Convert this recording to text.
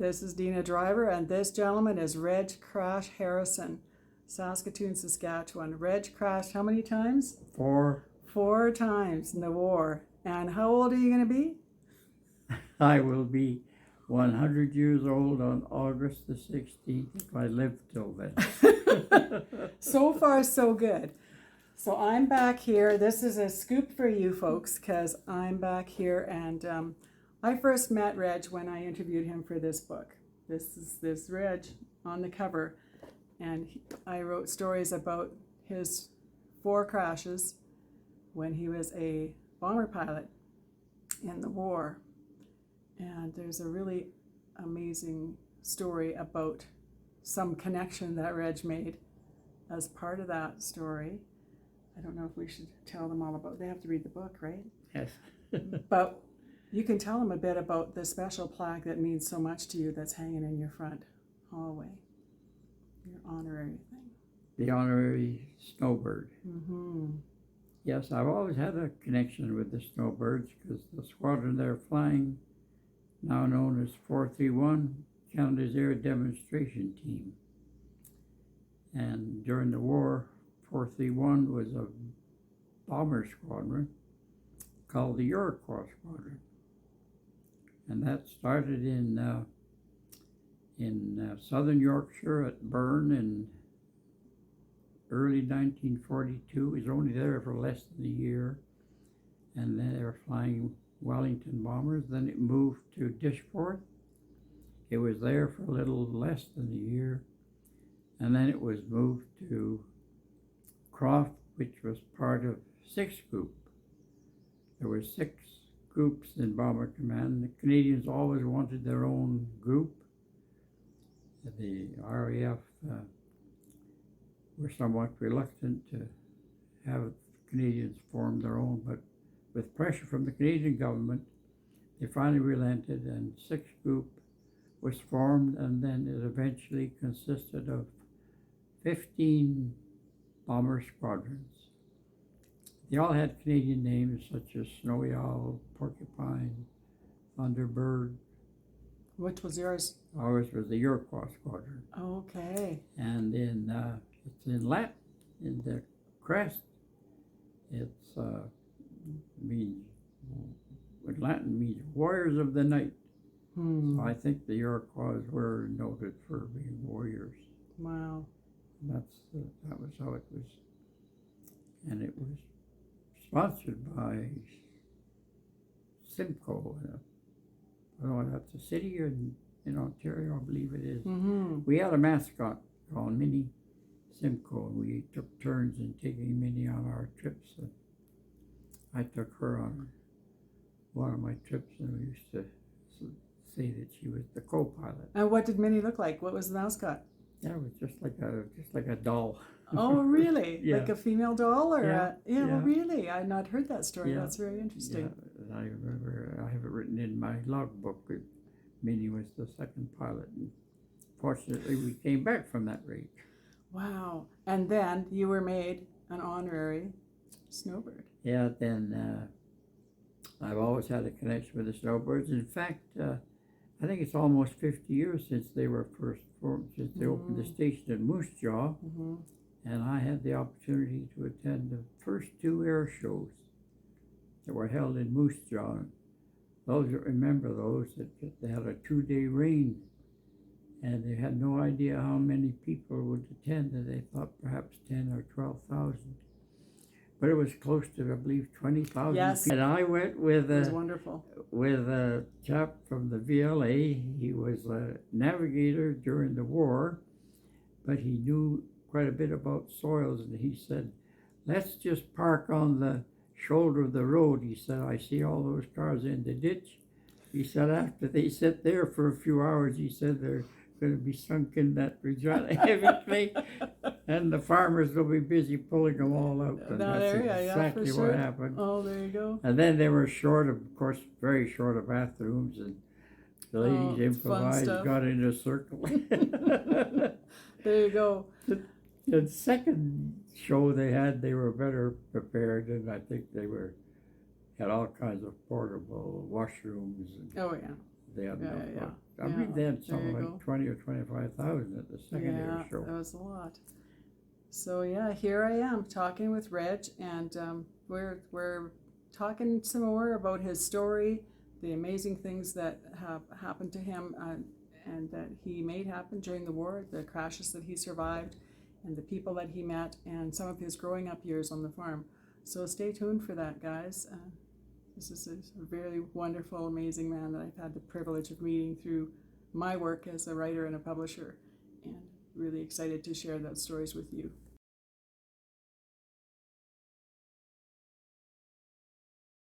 This is Deana Driver, and this gentleman is Reg Crash Harrison, Saskatoon, Saskatchewan. Reg crashed how many times? 4. 4 times in the war. And how old are you going to be? I will be 100 years old on August the 16th if I live till then. So far, so good. So I'm back here. This is a scoop for you folks because I'm back here, and I first met Reg when I interviewed him for this book. This is this Reg on the cover, and I wrote stories about his 4 crashes when he was a bomber pilot in the war. And there's a really amazing story about some connection that Reg made as part of that story. I don't know if we should tell them all about. They have to read the book, right? Yes. But you can tell them a bit about the special plaque that means so much to you that's hanging in your front hallway. Your honorary thing. The Honorary Snowbird. Mm-hmm. Yes, I've always had a connection with the Snowbirds because the squadron they're flying, now known as 431, Canada's Air Demonstration Team. And during the war, 431 was a bomber squadron called the Iroquois Squadron. And that started in southern Yorkshire at Burn in early 1942. It was only there for less than a year. And then they were flying Wellington bombers. Then it moved to Dishforth. It was there for a little less than a year. And then it was moved to Croft, which was part of 6th Group. There were 6 groups in Bomber Command. The Canadians always wanted their own group. The RAF were somewhat reluctant to have Canadians form their own, but with pressure from the Canadian government, they finally relented, and 6th Group was formed, and then it eventually consisted of 15 bomber squadrons. They all had Canadian names such as Snowy Owl, Porcupine, Thunderbird. Which was yours? Ours was the Iroquois Squadron. Okay. And it's in Latin, in the crest. It's means, what Latin means warriors of the night. So I think the Iroquois were noted for being warriors. Wow. That was how it was, and it was sponsored by Simcoe. Oh, that's a city in Ontario, I believe it is. Mm-hmm. We had a mascot called Minnie Simcoe, and we took turns in taking Minnie on our trips. And I took her on one of my trips, and we used to say that she was the co-pilot. And what did Minnie look like? What was the mascot? Yeah, it was just like a doll. Oh, really? Yeah. Like a female doll, or Yeah. well, really? I've not heard that story. Yeah. That's very interesting. Yeah, I remember. I have it written in my logbook that Minnie was the 2nd pilot, and fortunately, we came back from that raid. Wow! And then you were made an honorary Snowbird. Yeah. Then I've always had a connection with the Snowbirds. In fact, I think it's almost 50 years since they were first formed, since they opened the station in Moose Jaw. Mm-hmm. And I had the opportunity to attend the first 2 air shows that were held in Moose Jaw. Those that remember those, that they had a 2-day rain, and they had no idea how many people would attend, and they thought perhaps 10 or 12,000. But it was close to, I believe, 20,000 Yes. people. And I went with It was wonderful. with a chap from the VLA. He was a navigator during the war, but he knew quite a bit about soils, and he said, let's just park on the shoulder of the road. He said, I see all those cars in the ditch. He said, after they sit there for a few hours, he said, they're going to be sunk in that Regina heavy clay, and the farmers will be busy pulling them all out. And That that's area, exactly yeah, for sure. what happened. Oh, there you go. And then they were short of course, very short of bathrooms, and the ladies improvised, stuff. got in a circle. There you go. The second show they had, they were better prepared, and I think they had all kinds of portable washrooms and Oh, yeah. they had enough yeah. work. I believe they had There you something go. like 20 or 25,000 at the second air show. That was a lot. So yeah, here I am talking with Reg, and we're talking some more about his story, the amazing things that have happened to him and that he made happen during the war, the crashes that he survived, and the people that he met, and some of his growing up years on the farm. So stay tuned for that, guys. This is a very wonderful, amazing man that I've had the privilege of meeting through my work as a writer and a publisher, and really excited to share those stories with you.